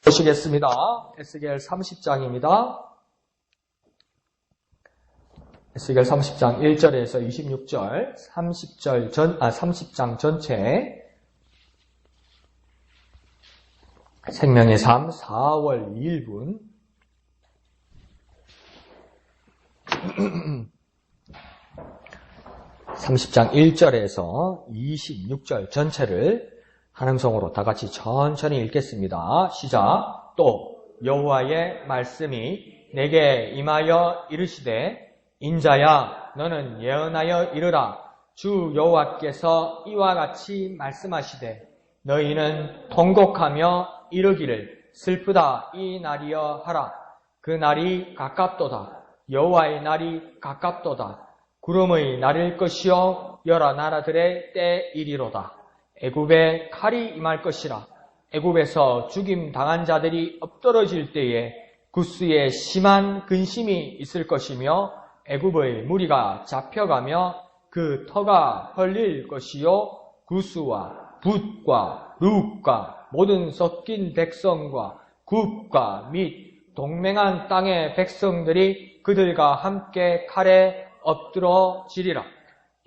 보시겠습니다. 에스겔 30장입니다. 에스겔 30장 1절에서 26절, 30장 전체, 생명의 삶 4월 2일분, 30장 1절에서 26절 전체를 한 음성으로 다 같이 천천히 읽겠습니다. 시작. 또 여호와의 말씀이 내게 임하여 이르시되 인자야 너는 예언하여 이르라. 주 여호와께서 이와 같이 말씀하시되 너희는 통곡하며 이르기를 슬프다 이 날이여 하라. 그 날이 가깝도다. 여호와의 날이 가깝도다. 구름의 날일 것이요 여러 나라들의 때이리로다. 애굽에 칼이 임할 것이라. 애굽에서 죽임 당한 자들이 엎드러질 때에 구스에 심한 근심이 있을 것이며 애굽의 무리가 잡혀가며 그 터가 헐릴 것이요 구스와 붓과 룩과 모든 섞인 백성과 굽과 및 동맹한 땅의 백성들이 그들과 함께 칼에 엎드러지리라.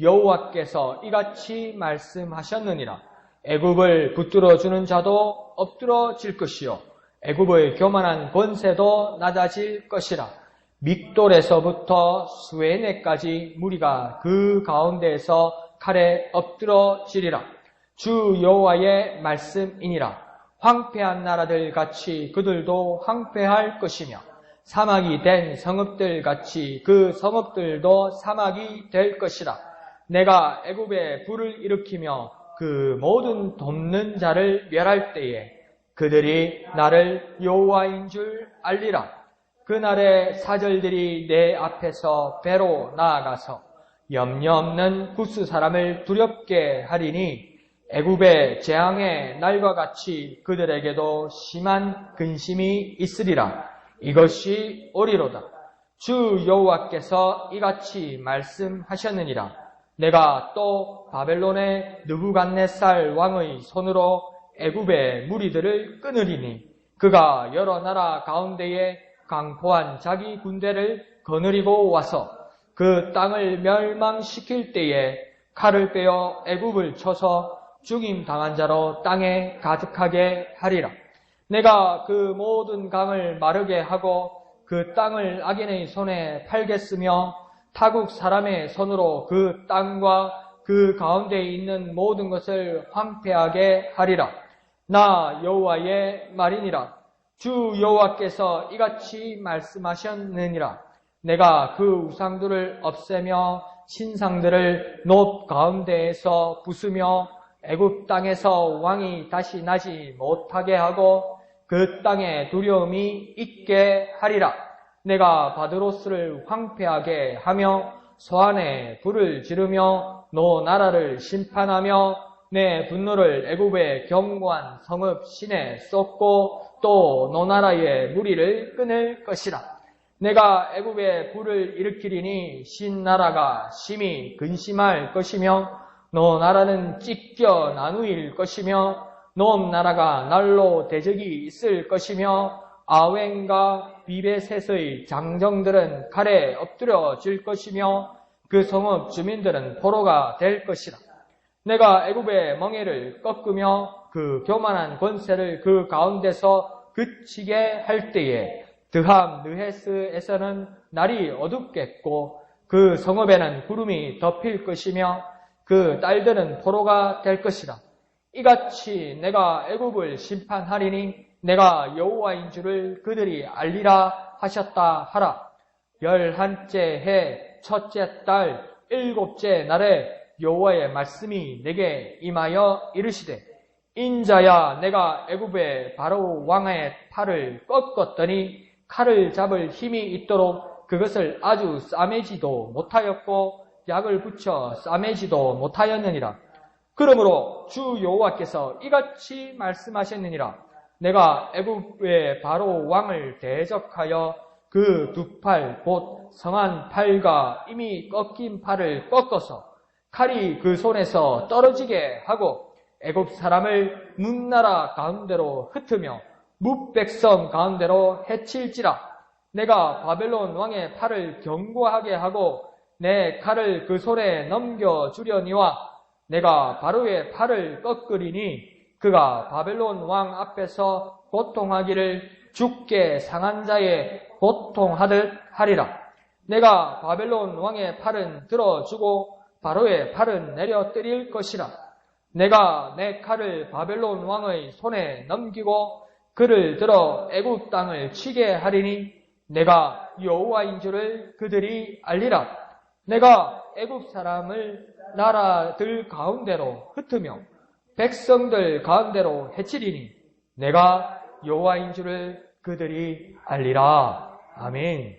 여호와께서 이같이 말씀하셨느니라. 애굽을 붙들어주는 자도 엎드러질 것이요 애굽의 교만한 권세도 낮아질 것이라. 믹돌에서부터 수에네까지 무리가 그 가운데에서 칼에 엎드러지리라. 주 여호와의 말씀이니라. 황폐한 나라들 같이 그들도 황폐할 것이며 사막이 된 성읍들 같이 그 성읍들도 사막이 될 것이라. 내가 애굽에 불을 일으키며 그 모든 돕는 자를 멸할 때에 그들이 나를 여호와인 줄 알리라. 그날의 사절들이 내 앞에서 배로 나아가서 염려 없는 구스 사람을 두렵게 하리니 애굽의 재앙의 날과 같이 그들에게도 심한 근심이 있으리라. 이것이 오리로다. 주 여호와께서 이같이 말씀하셨느니라. 내가 또 바벨론의 느부갓네살 왕의 손으로 애굽의 무리들을 끊으리니 그가 여러 나라 가운데에 강포한 자기 군대를 거느리고 와서 그 땅을 멸망시킬 때에 칼을 빼어 애굽을 쳐서 죽임 당한 자로 땅에 가득하게 하리라. 내가 그 모든 강을 마르게 하고 그 땅을 악인의 손에 팔겠으며 타국 사람의 손으로 그 땅과 그 가운데에 있는 모든 것을 황폐하게 하리라. 나 여호와의 말이니라. 주 여호와께서 이같이 말씀하셨느니라. 내가 그 우상들을 없애며 신상들을 높 가운데에서 부수며 애굽 땅에서 왕이 다시 나지 못하게 하고 그 땅에 두려움이 있게 하리라. 내가 바드로스를 황폐하게 하며 소안에 불을 지르며 노 나라를 심판하며 내 분노를 애굽의 견고한 성읍 신에 쏟고 또 노 나라의 무리를 끊을 것이라. 내가 애굽에 불을 일으키리니 신 나라가 심히 근심할 것이며 노 나라는 찢겨 나누일 것이며 노 나라가 날로 대적이 있을 것이며 아웬과 비베셋의 장정들은 칼에 엎드려질 것이며 그 성읍 주민들은 포로가 될 것이라. 내가 애굽의 멍에를 꺾으며 그 교만한 권세를 그 가운데서 그치게 할 때에 드함 느헤스에서는 날이 어둡겠고 그 성읍에는 구름이 덮일 것이며 그 딸들은 포로가 될 것이라. 이같이 내가 애굽을 심판하리니 내가 여호와인 줄을 그들이 알리라 하셨다 하라. 11째 해 첫째 달 7째 날에 여호와의 말씀이 내게 임하여 이르시되 인자야 내가 애굽의 바로 왕의 팔을 꺾었더니 칼을 잡을 힘이 있도록 그것을 아주 싸매지도 못하였고 약을 붙여 싸매지도 못하였느니라. 그러므로 주 여호와께서 이같이 말씀하셨느니라. 내가 애굽의 바로 왕을 대적하여 그 두 팔 곧 성한 팔과 이미 꺾인 팔을 꺾어서 칼이 그 손에서 떨어지게 하고 애굽 사람을 문나라 가운데로 흩으며 뭇백성 가운데로 해칠지라. 내가 바벨론 왕의 팔을 견고하게 하고 내 칼을 그 손에 넘겨주려니와 내가 바로의 팔을 꺾으리니 그가 바벨론 왕 앞에서 고통하기를 죽게 상한 자의 고통하듯 하리라. 내가 바벨론 왕의 팔은 들어주고 바로의 팔은 내려뜨릴 것이라. 내가 내 칼을 바벨론 왕의 손에 넘기고 그를 들어 애굽 땅을 치게 하리니 내가 여호와인 줄을 그들이 알리라. 내가 애굽 사람을 나라들 가운데로 흩으며 백성들 가운데로 해치리니 내가 여호와인 줄을 그들이 알리라. 아멘.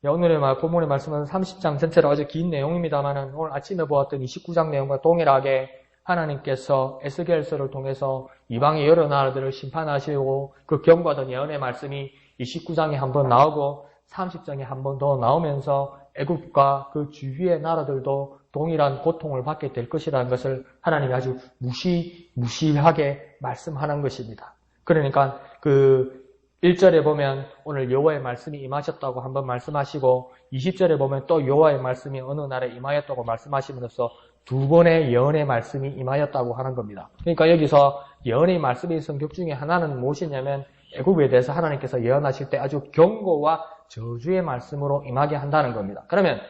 오늘의 본문의 말씀은 30장 전체로 아주 긴 내용입니다만 오늘 아침에 보았던 29장 내용과 동일하게 하나님께서 에스겔서를 통해서 이방의 여러 나라들을 심판하시고 그 경고하던 예언의 말씀이 29장에 한 번 나오고 30장에 한 번 더 나오면서 애굽과 그 주위의 나라들도 동일한 고통을 받게 될 것이라는 것을 하나님이 아주 무시하게 말씀하는 것입니다. 그러니까 그 1절에 보면 오늘 여호와의 말씀이 임하셨다고 한번 말씀하시고 20절에 보면 또 여호와의 말씀이 어느 날에 임하였다고 말씀하시면서 두 번의 예언의 말씀이 임하였다고 하는 겁니다. 그러니까 여기서 예언의 말씀의 성격 중에 하나는 무엇이냐면 애굽에 대해서 하나님께서 예언하실 때 아주 경고와 저주의 말씀으로 임하게 한다는 겁니다. 그러면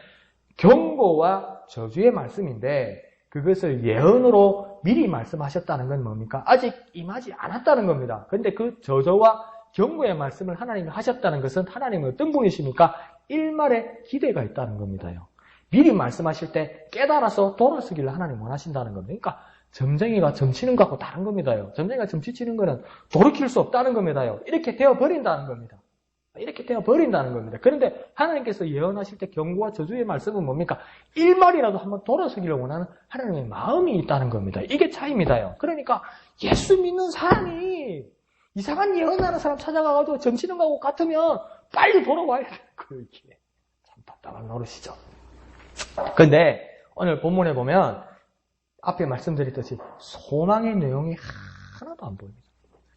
경고와 저주의 말씀인데 그것을 예언으로 미리 말씀하셨다는 건 뭡니까? 아직 임하지 않았다는 겁니다. 그런데 그 저주와 경고의 말씀을 하나님이 하셨다는 것은 하나님은 어떤 분이십니까? 일말의 기대가 있다는 겁니다요. 미리 말씀하실 때 깨달아서 돌아서기를 하나님 원하신다는 겁니다. 그러니까 점쟁이가 점치는 것하고 다른 겁니다요. 점쟁이가 점치치는 거는 돌이킬 수 없다는 겁니다요. 이렇게 되어버린다는 겁니다. 이렇게 되어버린다는 겁니다. 그런데 하나님께서 예언하실 때 경고와 저주의 말씀은 뭡니까? 일말이라도 한번 돌아서기를 원하는 하나님의 마음이 있다는 겁니다. 이게 차이입니다요. 그러니까 예수 믿는 사람이 이상한 예언하는 사람 찾아가가지고 점치는 거하고 같으면 빨리 돌아와야 되는 거예요. 이게 참 답답한 노릇이죠. 근데 오늘 본문에 보면 앞에 말씀드렸듯이 소망의 내용이 하나도 안 보입니다.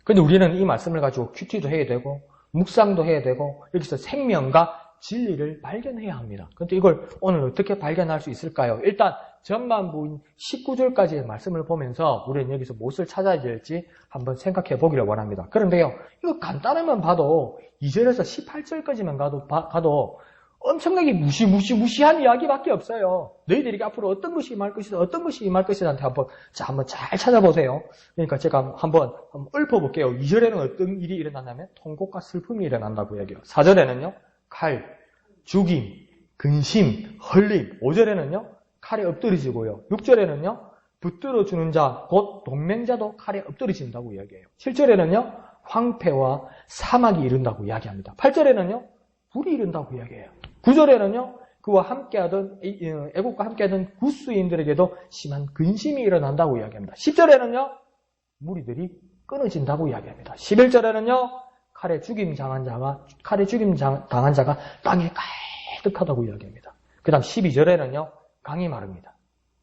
근데 우리는 이 말씀을 가지고 큐티도 해야 되고 묵상도 해야 되고 여기서 생명과 진리를 발견해야 합니다. 그런데 이걸 오늘 어떻게 발견할 수 있을까요? 일단 전반부인 19절까지의 말씀을 보면서 우리는 여기서 무엇을 찾아야 될지 한번 생각해 보기를 원합니다. 그런데요, 이거 간단하면 봐도 2절에서 18절까지만 가도 엄청나게 무시한 이야기밖에 없어요. 너희들에게 앞으로 어떤 것이 임할 것이다, 어떤 것이 임할 것이다 한테 한번 잘 찾아보세요. 그러니까 제가 한번 읊어볼게요. 2절에는 어떤 일이 일어나냐면 통곡과 슬픔이 일어난다고 얘기해요. 4절에는요, 칼, 죽임, 근심, 헐림. 5절에는요, 칼에 엎드러지고요. 6절에는요, 붙들어주는 자, 곧 동맹자도 칼에 엎드러진다고 이야기해요. 7절에는요, 황폐와 사막이 이른다고 이야기합니다. 8절에는요, 불이 이른다고 이야기해요. 9절에는요, 그와 함께하던, 애국과 함께하던 구스인들에게도 심한 근심이 일어난다고 이야기합니다. 10절에는요, 무리들이 끊어진다고 이야기합니다. 11절에는요, 칼에 죽임 당한 자가 땅에 가득하다고 이야기합니다. 그 다음 12절에는요, 강이 마릅니다.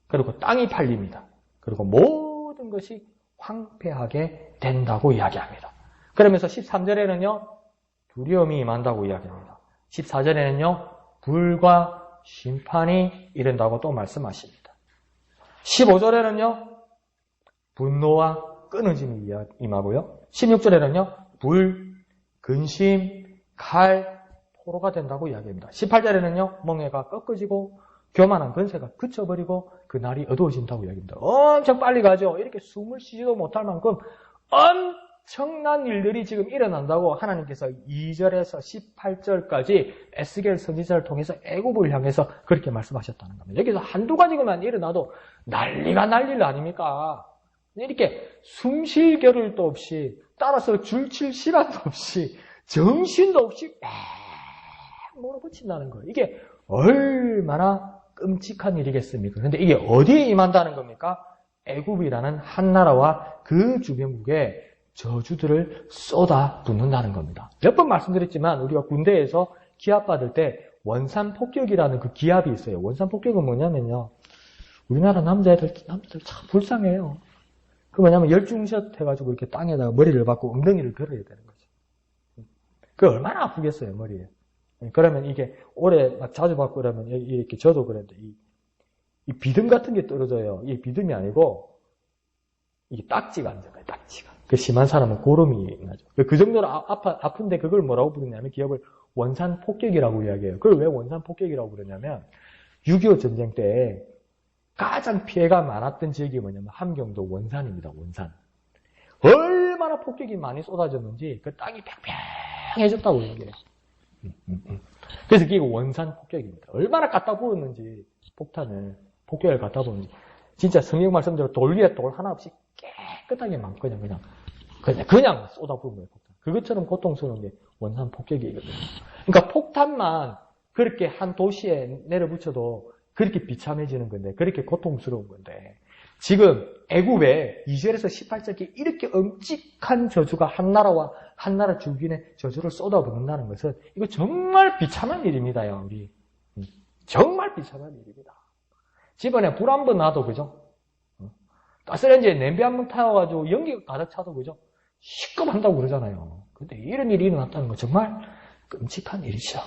그리고 땅이 팔립니다. 그리고 모든 것이 황폐하게 된다고 이야기합니다. 그러면서 13절에는요, 두려움이 임한다고 이야기합니다. 14절에는요, 불과 심판이 이른다고 또 말씀하십니다. 15절에는요, 분노와 끊어짐이 임하고요. 16절에는요, 불, 근심, 칼, 포로가 된다고 이야기합니다. 18절에는요, 멍에가 꺾어지고 교만한 권세가 그쳐버리고 그 날이 어두워진다고 이야기합니다. 엄청 빨리 가죠. 이렇게 숨을 쉬지도 못할 만큼 엄청난 일들이 지금 일어난다고 하나님께서 2절에서 18절까지 에스겔 선지자를 통해서 애굽을 향해서 그렇게 말씀하셨다는 겁니다. 여기서 한두 가지만 일어나도 난리가 날 일 아닙니까? 이렇게 숨 쉴 겨를도 없이 따라서 줄칠 시간도 없이 정신도 없이 몰아붙인다는 거예요. 이게 얼마나 끔찍한 일이겠습니까? 그런데 이게 어디에 임한다는 겁니까? 애굽이라는 한 나라와 그 주변국에 저주들을 쏟아붓는다는 겁니다. 몇 번 말씀드렸지만 우리가 군대에서 기합 받을 때 원산폭격이라는 그 기합이 있어요. 원산폭격은 뭐냐면요, 우리나라 남자들 참 불쌍해요. 그 뭐냐면 열중샷 해가지고 이렇게 땅에다가 머리를 박고 엉덩이를 걸어야 되는 거죠. 그 얼마나 아프겠어요, 머리에. 그러면 이게 오래 막 자주 받고 그러면 이렇게 저도 그랬는데 이 비듬 같은 게 떨어져요. 이게 비듬이 아니고 이게 딱지가 앉아요, 딱지가. 그 심한 사람은 고름이 나죠. 그 정도로 아픈데 그걸 뭐라고 부르냐면 기업을 원산 폭격이라고 이야기해요. 그걸 왜 원산 폭격이라고 그러냐면 6.25 전쟁 때 가장 피해가 많았던 지역이 뭐냐면 함경도 원산입니다. 원산. 얼마나 폭격이 많이 쏟아졌는지 그 땅이 팽팽해졌다고 얘기해요. 그래서 이게 원산 폭격입니다. 얼마나 갖다 부었는지 폭격을 갖다 부었는지 진짜 성경 말씀대로 돌 위에 돌 하나 없이 깨끗하게 막 그냥 쏟아 부은 거예요. 폭탄. 그것처럼 고통스러운 게 원산 폭격이거든요. 그러니까 폭탄만 그렇게 한 도시에 내려붙여도 그렇게 비참해지는 건데, 그렇게 고통스러운 건데, 지금 애굽에 2절에서 18절에 이렇게 엄직한 저주가 한 나라 주변에 저주를 쏟아붓는다는 것은 이거 정말 비참한 일입니다요, 우리. 정말 비참한 일입니다. 집안에 불 한 번 놔도 그죠? 가스레인지에 냄비 한 번 타와가지고 연기가 가득 차도 그죠? 시끄럽한다고 그러잖아요. 근데 이런 일이 일어났다는 건 정말 끔찍한 일이죠.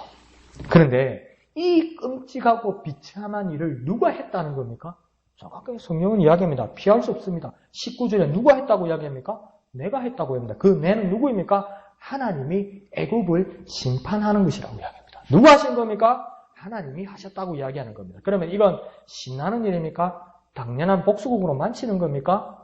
그런데 이 끔찍하고 비참한 일을 누가 했다는 겁니까? 정확하게 성경은 이야기합니다. 피할 수 없습니다. 19절에 누가 했다고 이야기합니까? 내가 했다고 합니다. 그 내는 누구입니까? 하나님이 애굽을 심판하는 것이라고 이야기합니다. 누가 하신 겁니까? 하나님이 하셨다고 이야기하는 겁니다. 그러면 이건 신나는 일입니까? 당연한 복수국으로 만치는 겁니까?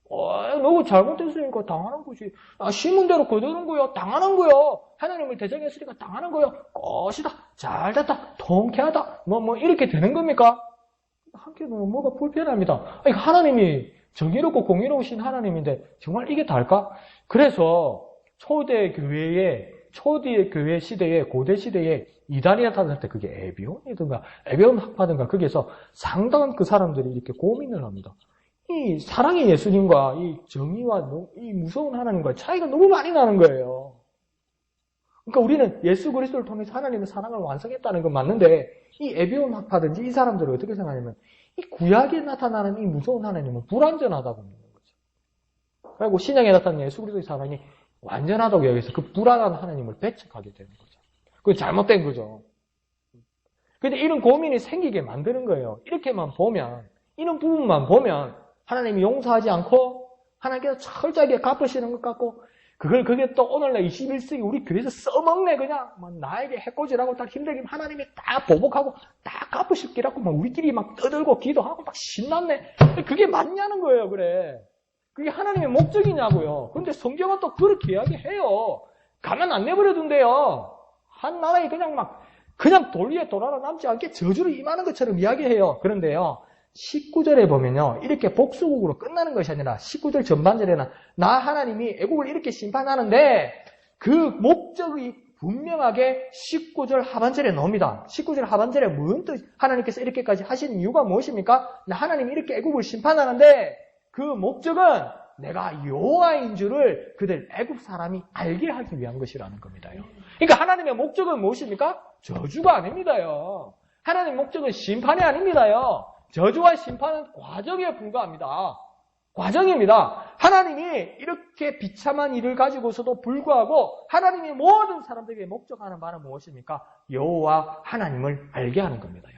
너무 잘못했으니까 당하는 거지. 심은 대로 거두는 거요. 당하는 거요. 하나님을 대적했으니까 당하는 거요. 것이다. 잘됐다. 통쾌하다. 이렇게 되는 겁니까? 한편으로는 뭐가 불편합니다. 하나님이 정의롭고 공의로우신 하나님인데 정말 이게 달까? 그래서 초대 교회 시대에 고대 시대에 이단이 나타날 때 그게 에비온이든가 에비온 학파든가 거기에서 상당한 그 사람들이 이렇게 고민을 합니다. 이 사랑의 예수님과 이 정의와 이 무서운 하나님과 차이가 너무 많이 나는 거예요. 그러니까 우리는 예수 그리스도를 통해서 하나님의 사랑을 완성했다는 건 맞는데 이 에비온 학파든지 이 사람들은 어떻게 생각하냐면 이 구약에 나타나는 이 무서운 하나님은 불완전하다고 믿는 거죠. 그리고 신약에 나타나는 예수 그리스도의 사랑이 완전하다고 여기서 그 불안한 하나님을 배척하게 되는 거죠. 그건 잘못된 거죠. 그런데 이런 고민이 생기게 만드는 거예요. 이렇게만 보면, 이런 부분만 보면 하나님이 용서하지 않고 하나님께서 철저하게 갚으시는 것 같고 그게 또 오늘날 21세기 우리 교회에서 써먹네 그냥 나에게 해코지라고 딱 힘들게 하나님이 다 보복하고 다 갚으실 기라고 우리끼리 막 떠들고 기도하고 막 신났네. 그게 맞냐는 거예요. 그래. 그게 하나님의 목적이냐고요. 그런데 성경은 또 그렇게 이야기해요. 가만 안 내버려둔대요. 한 나라에 그냥 돌 위에 돌 하나 남지 않게 저주를 임하는 것처럼 이야기해요. 그런데요. 19절에 보면요. 이렇게 복수국으로 끝나는 것이 아니라 19절 전반절에는 나 하나님이 애국을 이렇게 심판하는데 그 목적이 분명하게 19절 하반절에 나옵니다. 19절 하반절에 무슨 뜻 하나님께서 이렇게까지 하시는 이유가 무엇입니까? 나 하나님이 이렇게 애국을 심판하는데 그 목적은 내가 여호와인 줄을 그들 애국 사람이 알게 하기 위한 것이라는 겁니다요. 그러니까 하나님의 목적은 무엇입니까? 저주가 아닙니다요. 하나님의 목적은 심판이 아닙니다요. 저주와 심판은 과정에 불과합니다. 과정입니다. 하나님이 이렇게 비참한 일을 가지고서도 불구하고 하나님이 모든 사람들에게 목적하는 바는 무엇입니까? 여호와 하나님을 알게 하는 겁니다요.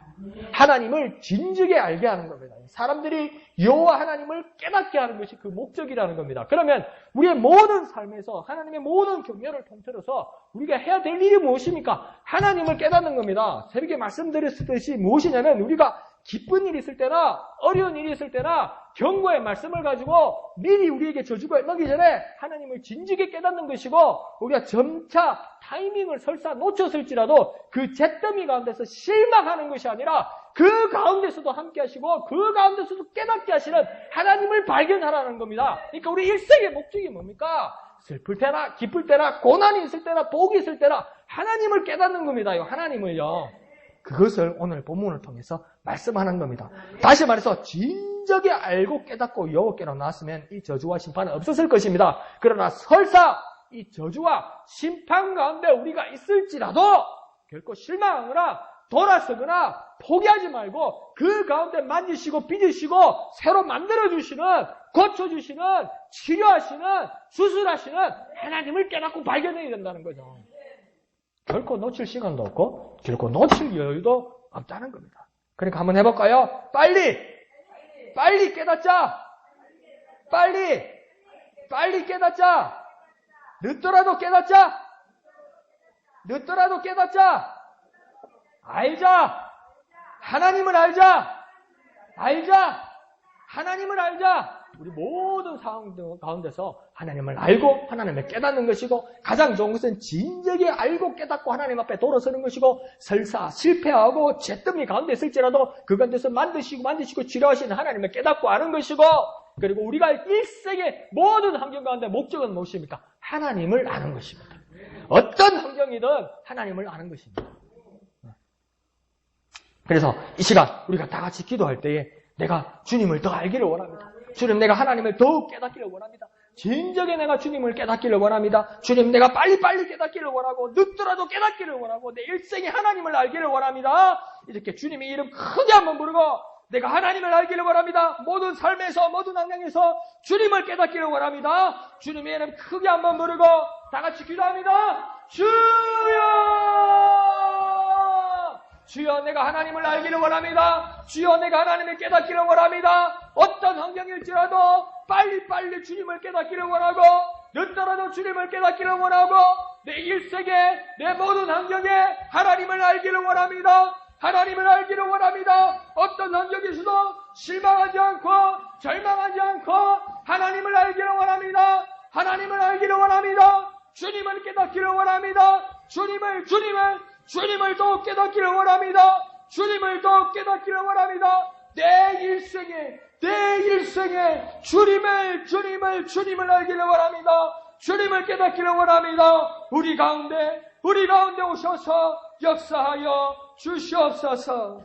하나님을 진즉에 알게 하는 겁니다. 사람들이 여호와 하나님을 깨닫게 하는 것이 그 목적이라는 겁니다. 그러면 우리의 모든 삶에서 하나님의 모든 경륜을 통틀어서 우리가 해야 될 일이 무엇입니까? 하나님을 깨닫는 겁니다. 새벽에 말씀드렸듯이 무엇이냐면 우리가 기쁜 일이 있을 때나 어려운 일이 있을 때나 경고의 말씀을 가지고 미리 우리에게 저주가 임하기 전에 하나님을 진즉에 깨닫는 것이고 우리가 점차 타이밍을 설사 놓쳤을지라도 그 잿더미 가운데서 실망하는 것이 아니라 그 가운데서도 함께 하시고 그 가운데서도 깨닫게 하시는 하나님을 발견하라는 겁니다. 그러니까 우리 일생의 목적이 뭡니까? 슬플 때나 기쁠 때나 고난이 있을 때나 복이 있을 때나 하나님을 깨닫는 겁니다요. 하나님을요. 그것을 오늘 본문을 통해서 말씀하는 겁니다. 다시 말해서 진작에 알고 깨닫고 여호와께로 나왔으면 이 저주와 심판은 없었을 것입니다. 그러나 설사 이 저주와 심판 가운데 우리가 있을지라도 결코 실망하거나 돌아서거나 포기하지 말고 그 가운데 만지시고 빚으시고 새로 만들어주시는 고쳐주시는, 치료하시는, 수술하시는 하나님을 깨닫고 발견해야 된다는 거죠. 결코 놓칠 시간도 없고 결코 놓칠 여유도 없다는 겁니다. 그러니까 한번 해볼까요? 빨리 깨닫자. 빨리 깨닫자. 늦더라도 깨닫자. 알자. 하나님을 알자. 하나님을 알자. 우리 모든 상황 가운데서 하나님을 알고 하나님을 깨닫는 것이고, 가장 좋은 것은 진작에 알고 깨닫고 하나님 앞에 돌아서는 것이고, 설사 실패하고 죄더미 가운데 있을지라도 그 가운데서 만드시고 치료하시는 하나님을 깨닫고 아는 것이고, 그리고 우리가 일생의 모든 환경 가운데 목적은 무엇입니까? 하나님을 아는 것입니다. 어떤 환경이든 하나님을 아는 것입니다. 그래서 이 시간 우리가 다 같이 기도할 때에 내가 주님을 더 알기를 원합니다. 주님, 내가 하나님을 더욱 깨닫기를 원합니다. 진정에 내가 주님을 깨닫기를 원합니다. 주님, 내가 빨리 깨닫기를 원하고 늦더라도 깨닫기를 원하고 내 일생에 하나님을 알기를 원합니다. 이렇게 주님의 이름 크게 한번 부르고 내가 하나님을 알기를 원합니다. 모든 삶에서 모든 환경에서 주님을 깨닫기를 원합니다. 주님의 이름 크게 한번 부르고 다 같이 기도합니다. 주여, 내가 하나님을 알기를 원합니다. 주여, 내가 하나님을 깨닫기를 원합니다. 어떤 환경일지라도 빨리 주님을 깨닫기를 원하고 늦더라도 주님을 깨닫기를 원하고 내 일생에 내 모든 환경에 하나님을 알기를 원합니다. 하나님을 알기를 원합니다. 어떤 환경에서도 실망하지 않고 절망하지 않고 하나님을 알기를 원합니다. 하나님을 알기를 원합니다. 주님을 깨닫기를 원합니다. 주님을 더욱 깨닫기를 원합니다. 주님을 더욱 깨닫기를 원합니다. 내 일생에 주님을 알기를 원합니다. 주님을 깨닫기를 원합니다. 우리 가운데 오셔서 역사하여 주시옵소서.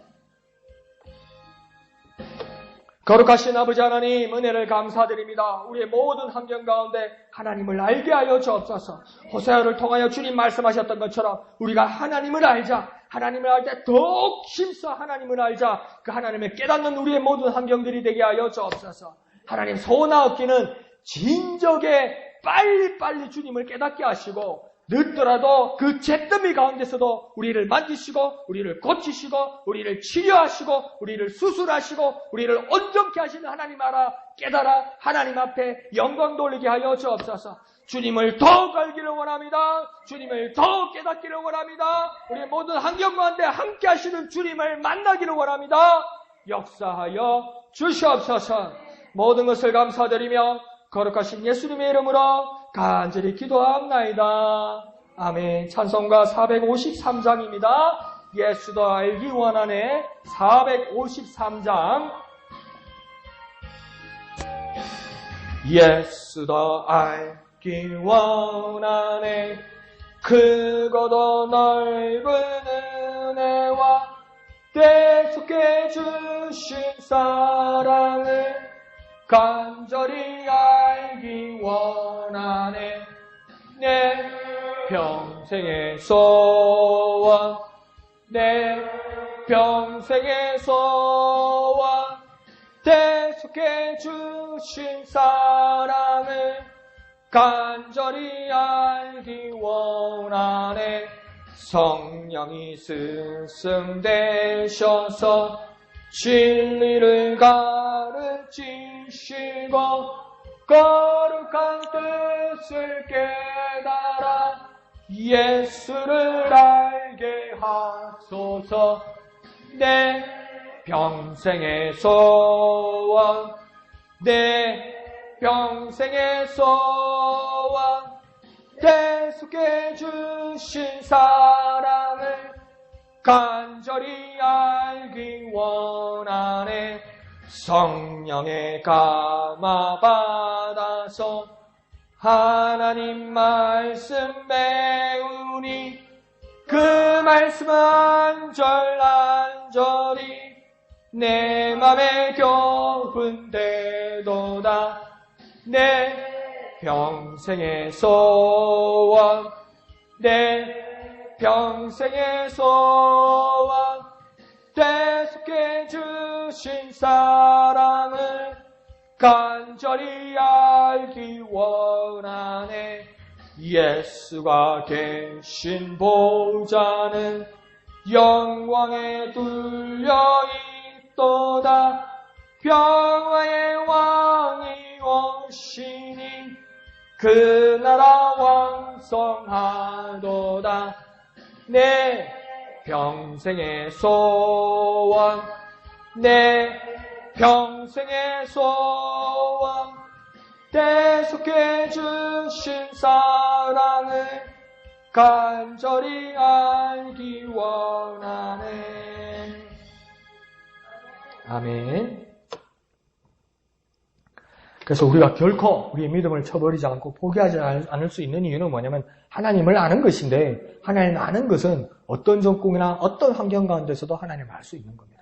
거룩하신 아버지 하나님, 은혜를 감사드립니다. 우리의 모든 환경 가운데 하나님을 알게 하여 주옵소서. 호세아를 통하여 주님 말씀하셨던 것처럼 우리가 하나님을 알자. 하나님을 알 때 더욱 힘써 하나님을 알자. 그 하나님을 깨닫는 우리의 모든 환경들이 되게 하여 주옵소서. 하나님, 소원하옵기는 진적에 빨리 주님을 깨닫게 하시고 늦더라도 그 잿더미 가운데서도 우리를 만지시고 우리를 고치시고 우리를 치료하시고 우리를 수술하시고 우리를 온전케 하시는 하나님 알아 깨달아 하나님 앞에 영광 돌리게 하여 주옵소서. 주님을 더욱 알기를 원합니다. 주님을 더욱 깨닫기를 원합니다. 우리의 모든 환경 가운데 함께 하시는 주님을 만나기를 원합니다. 역사하여 주시옵소서. 모든 것을 감사드리며 거룩하신 예수님의 이름으로 간절히 기도합나이다. 아멘. 찬송가 453장입니다. 예수도 알기 원하네. 453장. 예수도 알기 원하네. 크고도 넓은 은혜와 대속해 주신 사랑을 간절히 알기 원하네. 내 평생의 소원, 내 평생의 소원, 대속해 주신 사랑을 간절히 알기 원하네. 성령이 스승되셔서 진리를 가르치시고 거룩한 뜻을 깨달아 예수를 알게 하소서. 내 평생의 소원, 내 평생의 소원, 대속해 주신 사랑을 간절히 알기 원하네. 성령의 감화 받아서 하나님 말씀 배우니 그 말씀은 안절안절히 내 맘에 교훈되도다. 내 평생의 소원, 내 평생의 소원, 대속해 주신 사랑을 간절히 알기 원하네. 예수가 계신 보좌는 영광에 둘려 있도다. 평화의 왕이 오시니 그 나라 왕성하도다. 내 평생의 소원, 내 평생의 소원, 대속해 주신 사랑을 간절히 알기 원하네. 아멘. 그래서 우리가 결코 우리의 믿음을 쳐버리지 않고 포기하지 않을 수 있는 이유는 뭐냐면 하나님을 아는 것인데, 하나님을 아는 것은 어떤 조건이나 어떤 환경 가운데서도 하나님을 알 수 있는 겁니다.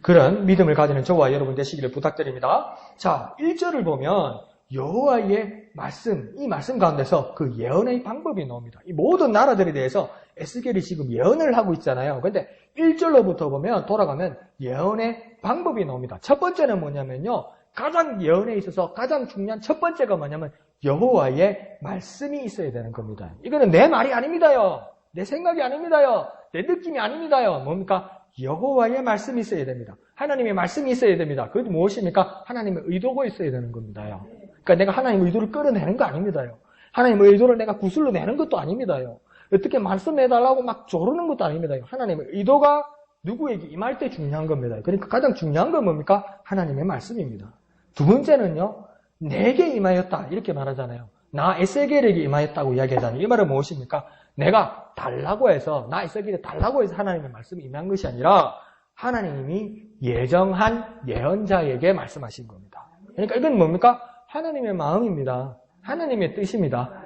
그런 믿음을 가지는 저와 여러분 되시기를 부탁드립니다. 자, 1절을 보면 여호와의 말씀, 이 말씀 가운데서 그 예언의 방법이 나옵니다. 이 모든 나라들에 대해서 에스겔이 지금 예언을 하고 있잖아요. 그런데 1절로부터 보면 돌아가면 예언의 방법이 나옵니다. 첫 번째는 뭐냐면요, 가장 예언에 있어서 가장 중요한 첫 번째가 뭐냐면 여호와의 말씀이 있어야 되는 겁니다. 이거는 내 말이 아닙니다요. 내 생각이 아닙니다요. 내 느낌이 아닙니다요. 뭡니까? 여호와의 말씀이 있어야 됩니다. 하나님의 말씀이 있어야 됩니다. 그것이 무엇입니까? 하나님의 의도가 있어야 되는 겁니다요. 그러니까 내가 하나님의 의도를 끌어내는 거 아닙니다요. 하나님의 의도를 내가 구슬로 내는 것도 아닙니다요. 어떻게 말씀해달라고 막 조르는 것도 아닙니다요. 하나님의 의도가 누구에게 임할 때 중요한 겁니다. 그러니까 가장 중요한 건 뭡니까? 하나님의 말씀입니다. 두 번째는요, 내게 임하였다 이렇게 말하잖아요. 나 에스겔에게 임하였다고 이야기하잖아요. 이 말은 무엇입니까? 내가 달라고 해서, 나 에스겔에 달라고 해서 하나님의 말씀이 임한 것이 아니라 하나님이 예정한 예언자에게 말씀하신 겁니다. 그러니까 이건 뭡니까? 하나님의 마음입니다. 하나님의 뜻입니다.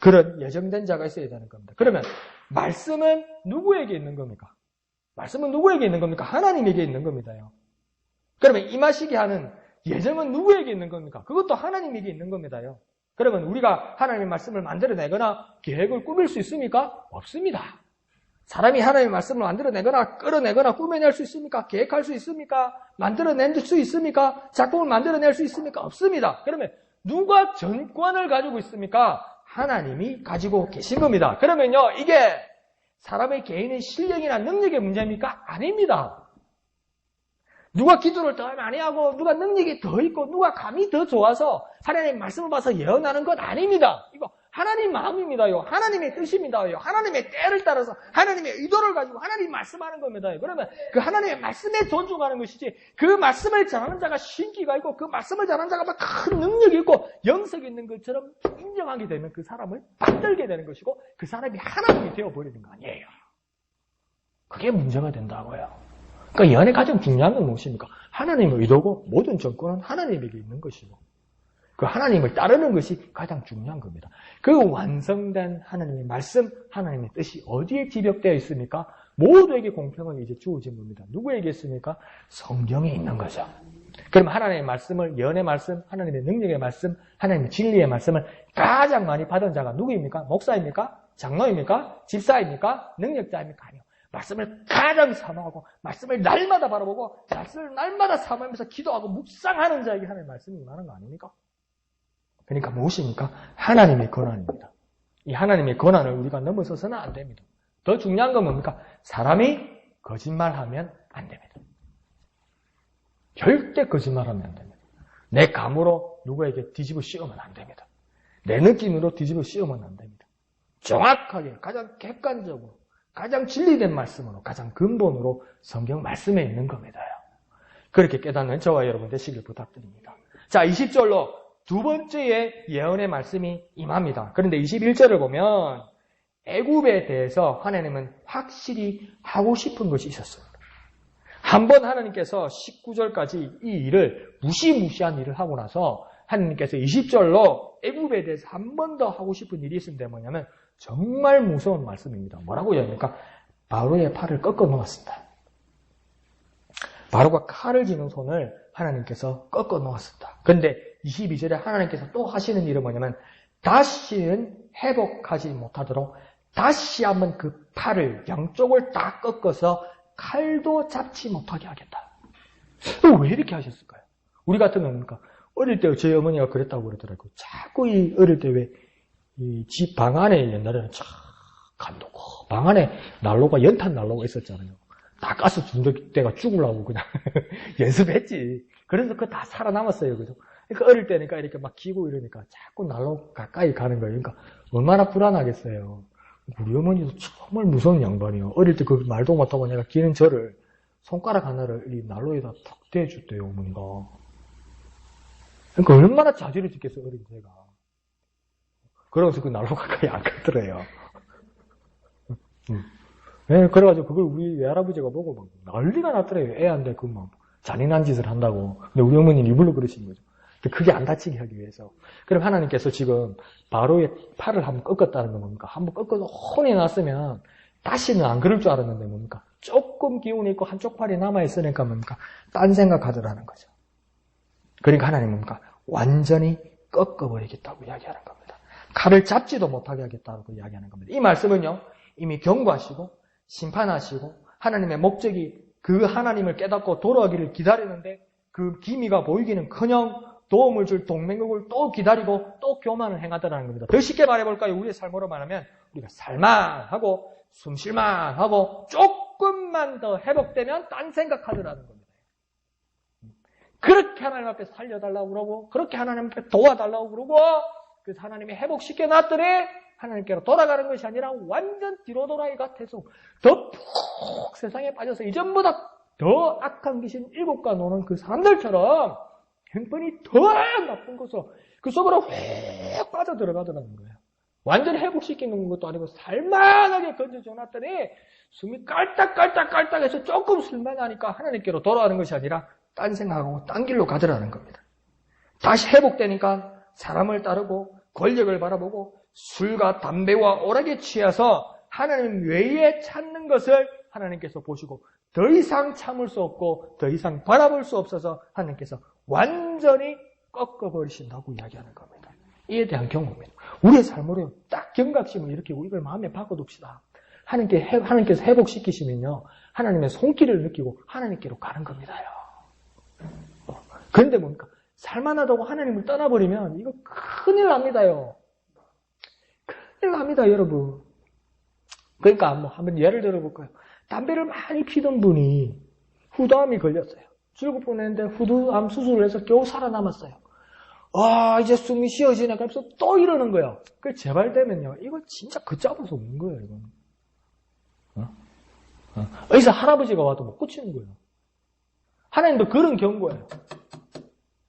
그런 예정된 자가 있어야 되는 겁니다. 그러면 말씀은 누구에게 있는 겁니까? 말씀은 누구에게 있는 겁니까? 하나님에게 있는 겁니다요. 그러면 임하시게 하는 예정은 누구에게 있는 겁니까? 그것도 하나님에게 있는 겁니다요. 그러면 우리가 하나님의 말씀을 만들어내거나 계획을 꾸밀 수 있습니까? 없습니다. 사람이 하나님의 말씀을 만들어내거나 끌어내거나 꾸며낼 수 있습니까? 계획할 수 있습니까? 만들어낼 수 있습니까? 작품을 만들어낼 수 있습니까? 없습니다. 그러면 누가 전권을 가지고 있습니까? 하나님이 가지고 계신 겁니다. 그러면요, 이게 사람의 개인의 실력이나 능력의 문제입니까? 아닙니다. 누가 기도를 더 많이 하고 누가 능력이 더 있고 누가 감이 더 좋아서 하나님의 말씀을 봐서 예언하는 건 아닙니다. 이거 하나님 마음입니다요. 하나님의 뜻입니다요. 하나님의 때를 따라서 하나님의 의도를 가지고 하나님이 말씀하는 겁니다요. 그러면 그 하나님의 말씀에 존중하는 것이지, 그 말씀을 전하는 자가 신기가 있고 그 말씀을 전하는 자가 막 큰 능력이 있고 영성이 있는 것처럼 인정하게 되면 그 사람을 만들게 되는 것이고 그 사람이 하나님이 되어버리는 거 아니에요. 그게 문제가 된다고요. 그러니까 예언의 가장 중요한 건 무엇입니까? 하나님의 의도고 모든 정권은 하나님에게 있는 것이고 그 하나님을 따르는 것이 가장 중요한 겁니다. 그 완성된 하나님의 말씀, 하나님의 뜻이 어디에 집약되어 있습니까? 모두에게 공평하게 이제 주어진 겁니다. 누구에게 있습니까? 성경에 있는 거죠. 그럼 하나님의 말씀을, 예언의 말씀, 하나님의 능력의 말씀, 하나님의 진리의 말씀을 가장 많이 받은 자가 누구입니까? 목사입니까? 장로입니까? 집사입니까? 능력자입니까? 아니요. 말씀을 가장 사모하고 말씀을 날마다 바라보고 말씀을 날마다 사모하면서 기도하고 묵상하는 자에게 하나님의 말씀이 임하는 거 아닙니까? 그러니까 무엇입니까? 하나님의 권한입니다. 이 하나님의 권한을 우리가 넘어서서는 안 됩니다. 더 중요한 건 뭡니까? 사람이 거짓말하면 안 됩니다. 절대 거짓말하면 안 됩니다. 내 감으로 누구에게 뒤집어 씌우면 안 됩니다. 내 느낌으로 뒤집어 씌우면 안 됩니다. 정확하게 가장 객관적으로 가장 진리된 말씀으로, 가장 근본으로 성경 말씀에 있는 겁니다. 그렇게 깨닫는 저와 여러분 되시길 부탁드립니다. 자, 20절로 두 번째의 예언의 말씀이 임합니다. 그런데 21절을 보면 애굽에 대해서 하나님은 확실히 하고 싶은 것이 있었습니다. 한번 하나님께서 19절까지 이 일을 무시무시한 일을 하고 나서 하나님께서 20절로 애굽에 대해서 한 번 더 하고 싶은 일이 있는데 뭐냐면 정말 무서운 말씀입니다. 뭐라고 이야기합니까? 바로의 팔을 꺾어 놓았습니다. 바로가 칼을 쥐는 손을 하나님께서 꺾어 놓았습니다. 그런데 22절에 하나님께서 또 하시는 일은 뭐냐면 다시는 회복하지 못하도록 다시 한번 그 팔을 양쪽을 다 꺾어서 칼도 잡지 못하게 하겠다. 왜 이렇게 하셨을까요? 우리 같으면 뭡니까? 어릴 때 저희 어머니가 그랬다고 그러더라고요. 자꾸 어릴 때 왜 이 집 방 안에 옛날에는 참 감독고 방 안에 난로가 연탄 난로가 있었잖아요. 다 가스 준 때가 죽으려고 그냥 연습했지. 그래서 그거 다 살아남았어요. 그죠? 그러니까 어릴 때니까 이렇게 막 기고 이러니까 자꾸 난로 가까이 가는 거예요. 그러니까 얼마나 불안하겠어요. 우리 어머니도 정말 무서운 양반이요. 어릴 때 그 말도 못하고 내가 기는 저를 손가락 하나를 이 난로에다 탁 대줬대요, 어머니가. 그러니까 얼마나 자질을 짓겠어요, 어린 제가. 그러면서 그 난로 가까이 안 갔더래요. 네, 그래가지고 그걸 우리 외할아버지가 보고 막 난리가 났더래요. 애한테 그 막 잔인한 짓을 한다고. 근데 우리 어머니는 일부러 그러신 거죠. 근데 그게 안 다치게 하기 위해서. 그럼 하나님께서 지금 바로의 팔을 한번 꺾었다는 건 뭡니까? 한번 꺾어서 혼이 났으면 다시는 안 그럴 줄 알았는데 뭡니까? 조금 기운이 있고 한쪽 팔이 남아있으니까 뭡니까? 딴 생각하더라는 거죠. 그러니까 하나님 뭡니까? 완전히 꺾어버리겠다고 이야기하는 겁니다. 칼을 잡지도 못하게 하겠다고 이야기하는 겁니다. 이 말씀은요, 이미 경고하시고 심판하시고 하나님의 목적이 그 하나님을 깨닫고 돌아오기를 기다리는데 그 기미가 보이기는커녕 도움을 줄 동맹국을 또 기다리고 또 교만을 행하더라는 겁니다. 더 쉽게 말해볼까요? 우리의 삶으로 말하면 우리가 살만하고 숨쉴만하고 조금만 더 회복되면 딴 생각하더라는 겁니다. 그렇게 하나님 앞에 살려달라고 그러고 그렇게 하나님 앞에 도와달라고 그러고 그래서 하나님이 회복시켜 놨더니 하나님께로 돌아가는 것이 아니라 완전 뒤로 돌아이 같아서 더 푹 세상에 빠져서 이전보다 더 악한 귀신 7과 노는 그 사람들처럼 형편이 더 나쁜 것으로 그 속으로 휙 빠져 들어가더라는 거예요. 완전히 회복시키는 것도 아니고 살만하게 건져줘 놨더니 숨이 깔딱깔딱깔딱해서 조금 술만하니까 하나님께로 돌아가는 것이 아니라 딴 생각하고 딴 길로 가더라는 겁니다. 다시 회복되니까 사람을 따르고 권력을 바라보고 술과 담배와 오락에 취해서 하나님 외에 찾는 것을 하나님께서 보시고 더 이상 참을 수 없고 더 이상 바라볼 수 없어서 하나님께서 완전히 꺾어버리신다고 이야기하는 겁니다. 이에 대한 경고입니다. 우리의 삶으로 딱 경각심을 이렇게 이걸 마음에 바꿔둡시다. 하나님께서 회복시키시면요, 하나님의 손길을 느끼고 하나님께로 가는 겁니다요. 그런데 뭡니까? 살만하다고 하나님을 떠나버리면 이거 큰일 납니다요. 큰일 납니다, 여러분. 그러니까 뭐 한번 예를 들어볼까요? 담배를 많이 피던 분이 후두암이 걸렸어요. 출국분 했는데 후두암 수술을 해서 겨우 살아남았어요. 이제 숨이 쉬어지네. 그래서 또 이러는 거예요. 그 재발되면요, 이거 진짜 걷잡아서 없는 거예요, 이건. 의사 할아버지가 와도 못 고치는 거예요. 하나님도 그런 경고예요.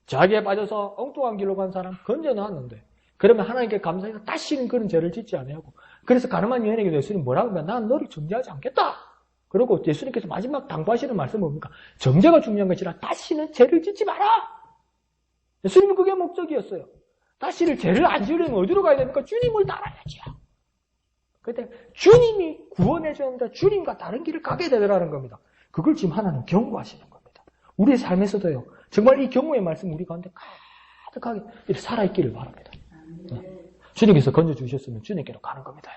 자기에 빠져서 엉뚱한 길로 간 사람 건져놨는데, 그러면 하나님께 감사해서 다시는 그런 죄를 짓지 아니하고, 그래서 가늠한 여인에게 예수님 뭐라고 하면 난 너를 정죄하지 않겠다. 그리고 예수님께서 마지막 당부하시는 말씀은 뭡니까? 정죄가 중요한 것이라 다시는 죄를 짓지 마라. 예수님은 그게 목적이었어요. 다시는 죄를 안 지으려면 어디로 가야 됩니까? 주님을 따라야죠. 그때 주님이 구원해 주는데 주님과 다른 길을 가게 되더라는 겁니다. 그걸 지금 하나님 경고하시는 겁니다. 우리의 삶에서도요, 정말 이 경고의 말씀 우리 가운데 가득하게 이렇게 살아있기를 바랍니다. 주님께서 건져주셨으면 주님께로 가는 겁니다요.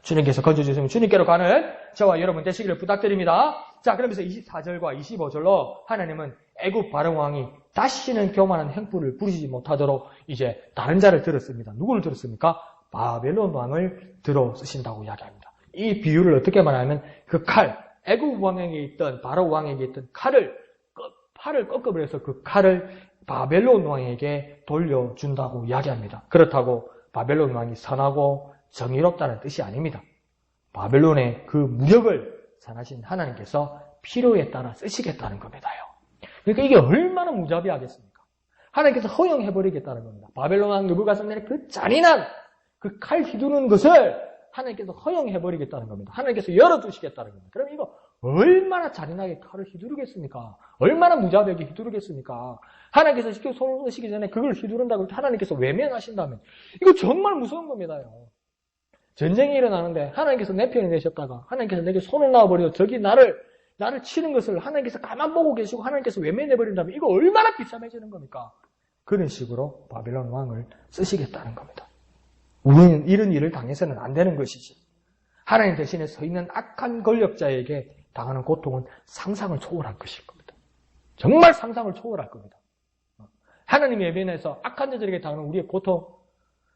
주님께서 건져주시면 주님께로 가는 저와 여러분 되시기를 부탁드립니다. 자, 그러면서 24절과 25절로 하나님은 애굽 바로왕이 다시는 교만한 행포를 부리지 못하도록 이제 다른 자를 들었습니다. 누구를 들었습니까? 바벨론 왕을 들어 쓰신다고 이야기합니다. 이 비유를 어떻게 말하면 그 칼, 애굽 왕에게 있던 바로 왕에게 있던 팔을 꺾어버려서 그 칼을 바벨론 왕에게 돌려준다고 이야기합니다. 그렇다고 바벨론 왕이 선하고 정의롭다는 뜻이 아닙니다. 바벨론의 그 무력을 선하신 하나님께서 필요에 따라 쓰시겠다는 겁니다요. 그러니까 이게 얼마나 무자비하겠습니까? 하나님께서 허용해버리겠다는 겁니다. 바벨론 왕 느부갓네살의 그 잔인한 그 칼 휘두르는 것을 하나님께서 허용해버리겠다는 겁니다. 하나님께서 열어두시겠다는 겁니다. 그럼 이거 얼마나 잔인하게 칼을 휘두르겠습니까? 얼마나 무자비하게 휘두르겠습니까? 하나님께서 직접 손을 쓰시기 전에 그걸 휘두른다고 하나님께서 외면하신다면 이거 정말 무서운 겁니다요. 전쟁이 일어나는데 하나님께서 내 편이 되셨다가 하나님께서 내게 손을 놔버리고 저기 나를 치는 것을 하나님께서 가만 보고 계시고 하나님께서 외면해버린다면 이거 얼마나 비참해지는 겁니까? 그런 식으로 바벨론 왕을 쓰시겠다는 겁니다. 우리는 이런 일을 당해서는 안 되는 것이지. 하나님 대신에 서 있는 악한 권력자에게 당하는 고통은 상상을 초월할 것일 겁니다. 정말 상상을 초월할 겁니다. 하나님의 외면에서 악한 자들에게 당하는 우리의 고통,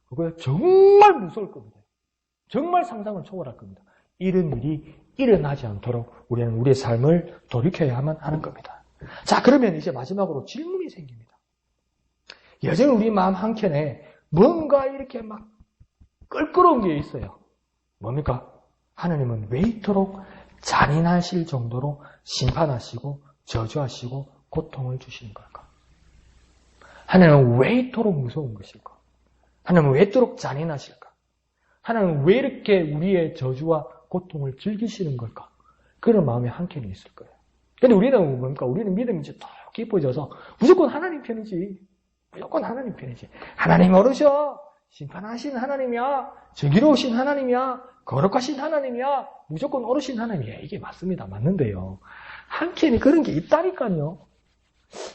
그거 정말 무서울 겁니다. 정말 상상을 초월할 겁니다. 이런 일이 일어나지 않도록 우리는 우리의 삶을 돌이켜야만 하는 겁니다. 자, 그러면 이제 마지막으로 질문이 생깁니다. 여전히 우리 마음 한켠에 뭔가 이렇게 막 껄끄러운 게 있어요. 뭡니까? 하나님은 왜 이토록 잔인하실 정도로 심판하시고 저주하시고 고통을 주시는 걸까? 하나님은 왜 이토록 무서운 것일까? 하나님은 왜 이토록 잔인하실까? 하나님은 왜 이렇게 우리의 저주와 고통을 즐기시는 걸까? 그런 마음이 한켠에 있을 거예요. 근데 우리는 뭡니까? 우리는 믿음이 이제 더 깊어져서 무조건 하나님 편이지. 무조건 하나님 편이지. 하나님 어르셔. 심판하신 하나님이야. 정의로우신 하나님이야. 거룩하신 하나님이야. 무조건 옳으신 하나님이야. 이게 맞습니다. 맞는데요. 한켠에 그런 게 있다니까요.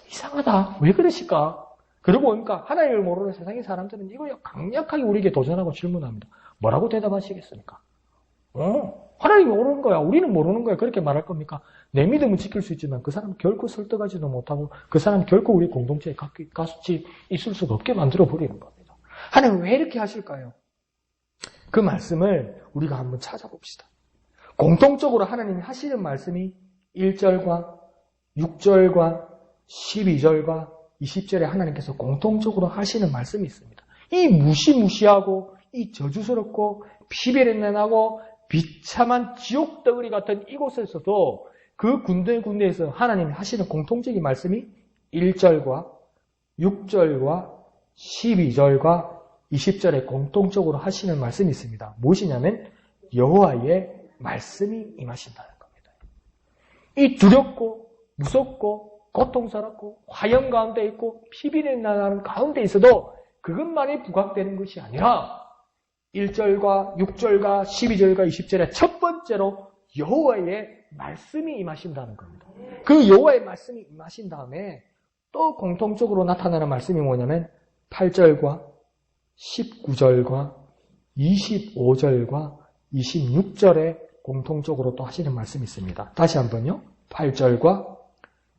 이상하다. 왜 그러실까? 그러고 보니까 하나님을 모르는 세상의 사람들은 이거 강력하게 우리에게 도전하고 질문합니다. 뭐라고 대답하시겠습니까? 하나님이 모르는 거야. 우리는 모르는 거야. 그렇게 말할 겁니까? 내 믿음은 지킬 수 있지만 그 사람 결코 설득하지도 못하고 그 사람 결코 우리 공동체에 같이 있을 수가 없게 만들어 버리는 겁니다. 하나님 왜 이렇게 하실까요? 그 말씀을 우리가 한번 찾아봅시다. 공통적으로 하나님이 하시는 말씀이 1절과 6절과 12절과 20절에 하나님께서 공통적으로 하시는 말씀이 있습니다. 이 무시무시하고 이 저주스럽고 피비린내 나고 비참한 지옥 덩어리 같은 이곳에서도 그 군데군데에서 하나님이 하시는 공통적인 말씀이 1절과 6절과 12절과 20절에 공통적으로 하시는 말씀이 있습니다. 무엇이냐면 여호와의 말씀이 임하신다는 겁니다. 이 두렵고 무섭고 고통스럽고 화형 가운데 있고 피비린내 나는 가운데 있어도 그것만이 부각되는 것이 아니라 1절과 6절과 12절과 20절에 첫 번째로 여호와의 말씀이 임하신다는 겁니다. 그 여호와의 말씀이 임하신 다음에 또 공통적으로 나타나는 말씀이 뭐냐면 8절과 19절과 25절과 26절에 공통적으로 또 하시는 말씀이 있습니다. 다시 한번요. 8절과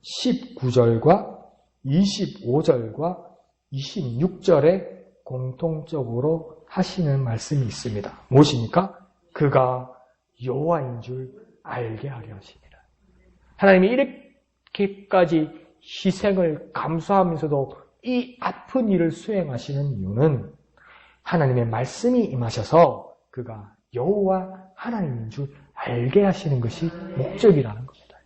19절과 25절과 26절에 공통적으로 하시는 말씀이 있습니다. 무엇입니까? 그가 여호와인 줄 알게 하려 하십니다. 하나님이 이렇게까지 희생을 감수하면서도 이 아픈 일을 수행하시는 이유는 하나님의 말씀이 임하셔서 그가 여호와 하나님인 줄 알게 하시는 것이 목적이라는 겁니다.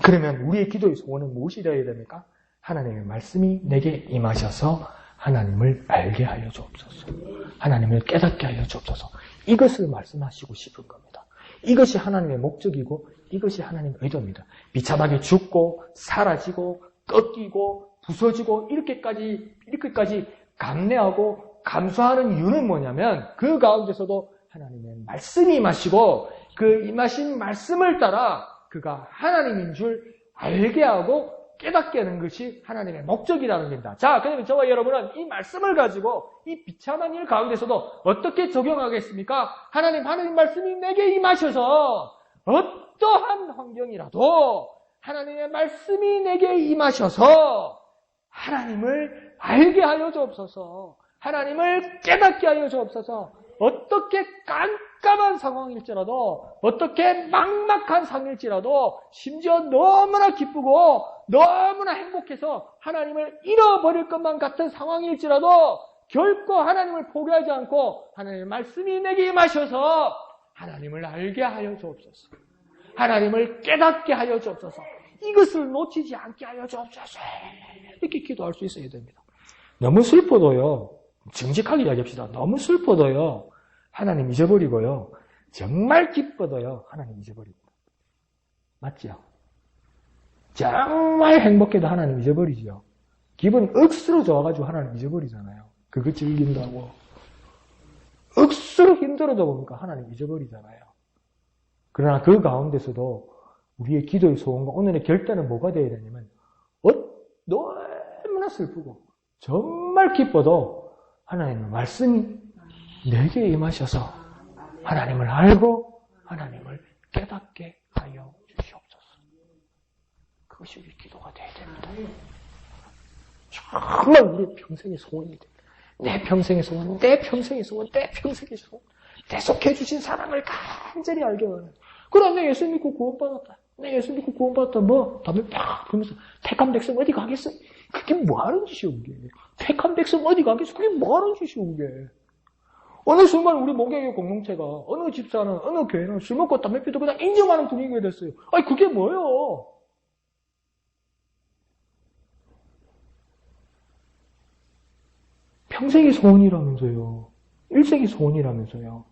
그러면 우리의 기도의 소원은 무엇이 되어야 됩니까? 하나님의 말씀이 내게 임하셔서 하나님을 알게 하여 주옵소서. 하나님을 깨닫게 하여 주옵소서. 이것을 말씀하시고 싶은 겁니다. 이것이 하나님의 목적이고 이것이 하나님의 의도입니다. 비참하게 죽고 사라지고 꺾이고 부서지고 이렇게까지 감내하고 감수하는 이유는 뭐냐면 그 가운데서도 하나님의 말씀이 임하시고 그 임하신 말씀을 따라 그가 하나님인 줄 알게 하고 깨닫게 하는 것이 하나님의 목적이라는 겁니다. 자, 그러면 저와 여러분은 이 말씀을 가지고 이 비참한 일 가운데서도 어떻게 적용하겠습니까? 하나님 말씀이 내게 임하셔서 어떠한 환경이라도 하나님의 말씀이 내게 임하셔서 하나님을 알게 하여 주옵소서. 하나님을 깨닫게 하여 주옵소서. 어떻게 깜깜한 상황일지라도 어떻게 막막한 상황일지라도 심지어 너무나 기쁘고 너무나 행복해서 하나님을 잃어버릴 것만 같은 상황일지라도 결코 하나님을 포기하지 않고 하나님의 말씀이 내게 임하셔서 하나님을 알게 하여 주옵소서. 하나님을 깨닫게 하여 주옵소서. 이것을 놓치지 않게 하여 주옵소서. 이렇게 기도할 수 있어야 됩니다. 너무 슬퍼도요. 정직하게 이야기합시다. 너무 슬퍼도요. 하나님 잊어버리고요. 정말 기뻐도요. 하나님 잊어버립니다. 맞죠? 정말 행복해도 하나님 잊어버리죠. 기분 억수로 좋아가지고 하나님 잊어버리잖아요. 그거 즐긴다고. 억수로 힘들어도 보니까 하나님 잊어버리잖아요. 그러나 그 가운데서도 우리의 기도의 소원과 오늘의 결단은 뭐가 되어야 되냐면 너무나 슬프고 정말 기뻐도 하나님의 말씀이 내게 임하셔서 하나님을 알고 하나님을 깨닫게 하여 주시옵소서. 그것이 우리 기도가 되어야 됩니다. 정말 우리의 평생의 소원이 돼. 내 평생의 소원, 내 평생의 소원, 내 평생의 소원. 계속해 주신 사랑을 간절히 알게 하는. 그럼 내 예수 믿고 구원받았다. 내 예수 믿고 구원받았다. 뭐? 담배 팍 불면서 택한 백성 어디 가겠어? 그게 뭐 하는 짓이오, 그게. 택한 백성 어디 가겠어? 그게 뭐 하는 짓이오, 그게. 어느 순간 우리 목양의 공동체가 어느 집사는 어느 교회는 술 먹고 담배 피우고 그냥 인정하는 분위기가 됐어요. 아니 그게 뭐예요? 평생의 소원이라면서요. 일생의 소원이라면서요.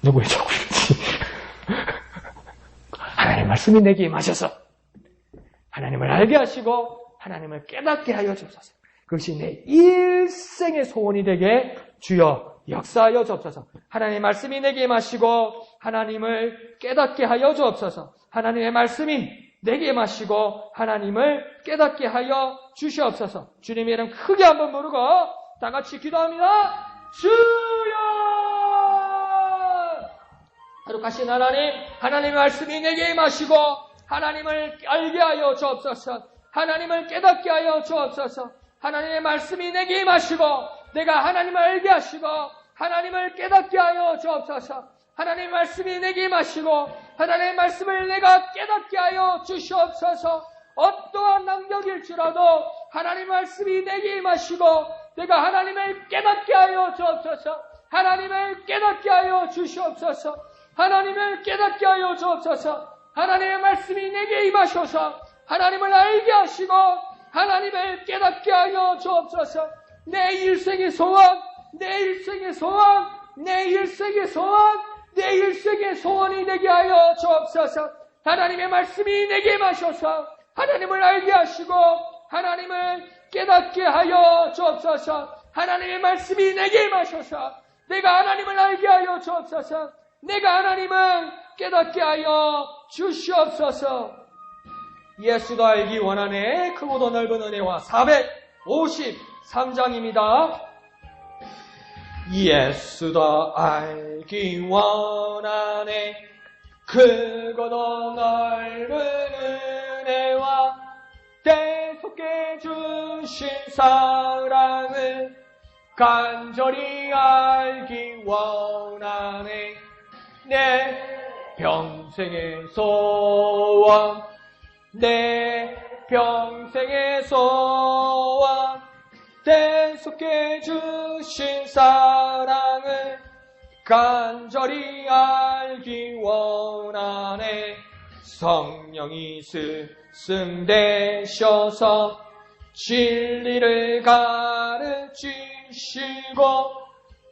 누구 왜 자꾸 이러지? 하나님 말씀이 내게 임하셔서 하나님을 알게 하시고 하나님을 깨닫게 하여 주옵소서. 그것이 내 일생의 소원이 되게 주여 역사하여 주옵소서. 하나님의 말씀이 내게 임하시고 하나님을 깨닫게 하여 주옵소서. 하나님의 말씀이 내게 임하시고 하나님을 깨닫게 하여 주시옵소서. 주님의 이름 크게 한번 부르고 다 같이 기도합니다. 주여! 거룩하신 하나님, 하나님의 말씀이 내게 임하시고 하나님을 알게 하여 주옵소서. 하나님을 깨닫게 하여 주옵소서. 하나님의 말씀이 내게 임하시고 내가 하나님을 알게 하시고 하나님을 깨닫게 하여 주옵소서. 하나님의 말씀이 내게 임하시고 하나님의 말씀을 내가 깨닫게 하여 주시옵소서. 어떠한 능력일지라도 하나님의 말씀이 내게 임하시고 내가 하나님을 깨닫게 하여 주옵소서. 하나님을 깨닫게 하여 주시옵소서. 하나님을 깨닫게 하여 주옵소서. 하나님의 말씀이 내게 임하셔서 하나님을 알게 하시고 하나님을 깨닫게 하여 주옵소서. 내 일생의 소원, 내 일생의 소원, 내 일생의 소원, 내 일생의 소원이 되게 하여 주옵소서. 하나님의 말씀이 내게 임하셔서 하나님을 알게 하시고 하나님을 깨닫게 하여 주옵소서. 하나님의 말씀이 내게 임하셔서 내가 하나님을 알게 하여 주옵소서. 내가 하나님을 깨닫게 하여 주시옵소서. 예수도 알기 원하네. 크고도 넓은 은혜와 453장입니다. 예수도 알기 원하네. 크고도 넓은 은혜와 계속해 주신 사랑을 간절히 알기 원하네. 내 평생의 소원, 내 평생의 소원, 계속해 주신 사랑을 간절히 알기 원하네. 성령이 스승되셔서 진리를 가르치시고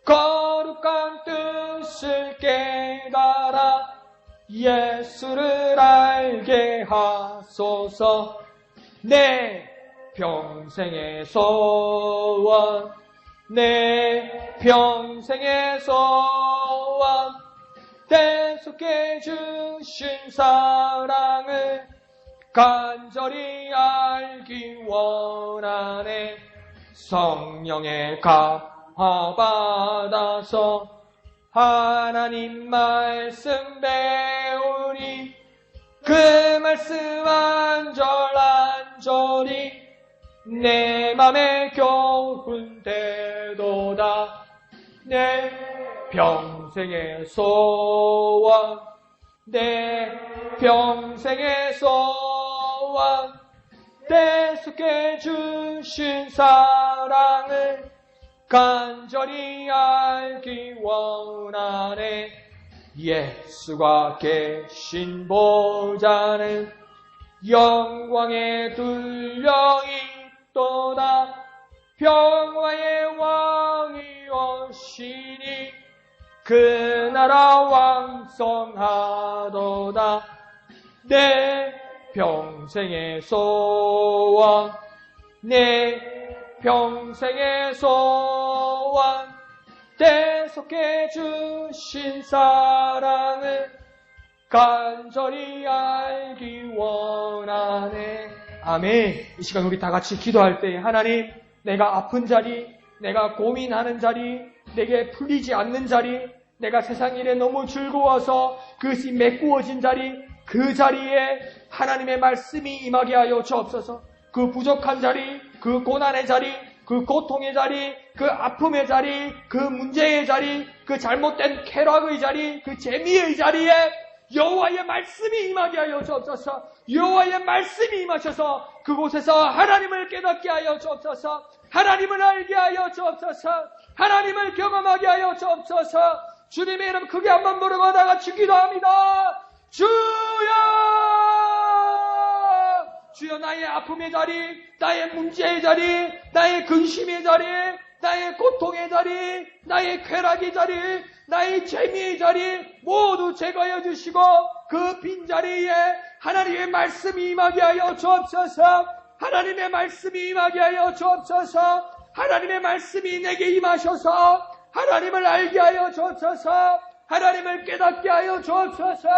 거룩한 뜻을 깨달아 예수를 알게 하소서. 내 평생의 소원, 내 평생의 소원, 계속해 주신 사랑을 간절히 알기 원하네. 성령의 감화받아서 하나님 말씀 배우니 그 말씀 안절안절히 내 맘에 교훈되도다. 내 평생의 소원, 내 평생의 소원, 계속해 주신 사랑을 간절히 알기 원하네. 예수가 계신 보좌는 영광에 둘려 있도다. 평화의 왕이 오시니 그 나라 왕성하도다. 내 평생의 소원, 내 평생의 소원, 계속해 주신 사랑을 간절히 알기 원하네. 아멘. 이 시간 우리 다 같이 기도할 때 하나님, 내가 아픈 자리, 내가 고민하는 자리, 내게 풀리지 않는 자리, 내가 세상 일에 너무 즐거워서 그것이 메꾸어진 자리, 그 자리에 하나님의 말씀이 임하게 하여 주옵소서. 그 부족한 자리, 그 고난의 자리, 그 고통의 자리, 그 아픔의 자리, 그 문제의 자리, 그 잘못된 쾌락의 자리, 그 재미의 자리에 여호와의 말씀이 임하게 하여 주옵소서. 여호와의 말씀이 임하셔서 그곳에서 하나님을 깨닫게 하여 주옵소서. 하나님을 알게 하여 주옵소서. 하나님을 경험하게 하여 주옵소서. 주님의 이름 크게 한번 부르고 다 같이 기도합니다. 주여! 주여, 나의 아픔의 자리, 나의 문제의 자리, 나의 근심의 자리, 나의 고통의 자리, 나의 쾌락의 자리, 나의 재미의 자리 모두 제거해 주시고 그 빈자리에 하나님의 말씀이 임하게 하여 주옵소서. 하나님의 말씀이 임하게 하여 주옵소서. 하나님의 말씀이 내게 임하셔서 하나님을 알게 하여 주옵소서. 하나님을 깨닫게 하여 주옵소서.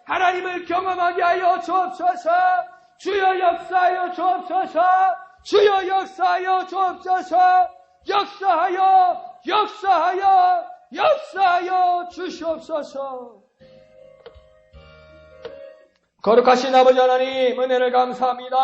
하나님을 경험하게 하여 주옵소서. 주여 역사하여 주옵소서. 주여 역사하여 주옵소서. 역사하여 주시옵소서. 거룩하신 아버지 하나님, 은혜를 감사합니다.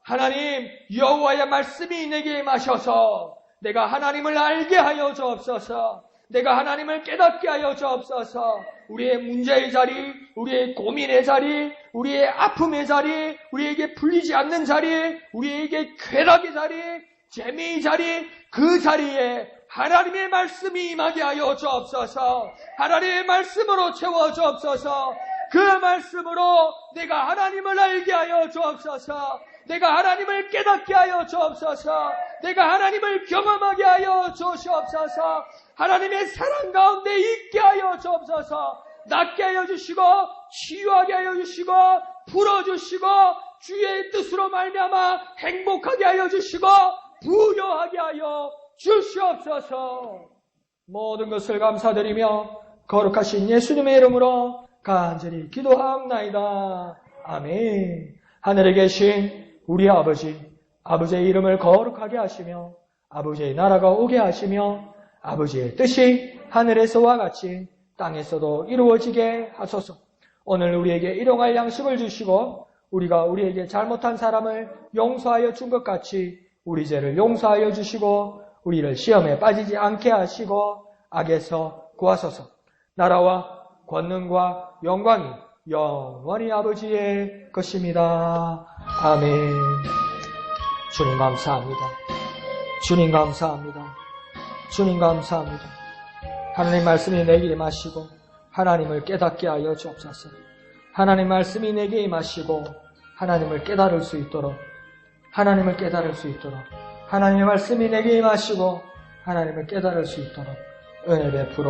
하나님, 여호와의 말씀이 내게 임하셔서 내가 하나님을 알게 하여 주옵소서. 내가 하나님을 깨닫게 하여 주옵소서. 우리의 문제의 자리, 우리의 고민의 자리, 우리의 아픔의 자리, 우리에게 풀리지 않는 자리, 우리에게 쾌락의 자리, 재미의 자리, 그 자리에 하나님의 말씀이 임하게 하여 주옵소서. 하나님의 말씀으로 채워 주옵소서. 그 말씀으로 내가 하나님을 알게 하여 주옵소서. 내가 하나님을 깨닫게 하여 주옵소서. 내가 하나님을 경험하게 하여 주시옵소서. 하나님의 사랑 가운데 있게 하여 주옵소서. 낫게 하여 주시고 치유하게 하여 주시고 풀어주시고 주의 뜻으로 말미암아 행복하게 하여 주시고 부여하게 하여 주시옵소서. 모든 것을 감사드리며 거룩하신 예수님의 이름으로 간절히 기도하옵나이다. 아멘. 하늘에 계신 우리 아버지, 아버지의 이름을 거룩하게 하시며 아버지의 나라가 오게 하시며 아버지의 뜻이 하늘에서와 같이 땅에서도 이루어지게 하소서. 오늘 우리에게 일용할 양식을 주시고 우리가 우리에게 잘못한 사람을 용서하여 준 것 같이 우리 죄를 용서하여 주시고 우리를 시험에 빠지지 않게 하시고 악에서 구하소서. 나라와 권능과 영광이 영원히 아버지의 것입니다. 아멘. 주님 감사합니다. 주님 감사합니다. 주님 감사합니다. 하나님 말씀이 내게 임하시고 하나님을 깨닫게 하여 주옵소서. 하나님 말씀이 내게 임하시고 하나님을 깨달을 수 있도록 하나님을 깨달을 수 있도록 하나님의 말씀이 내게 임하시고 하나님을 깨달을 수 있도록 은혜 베풀어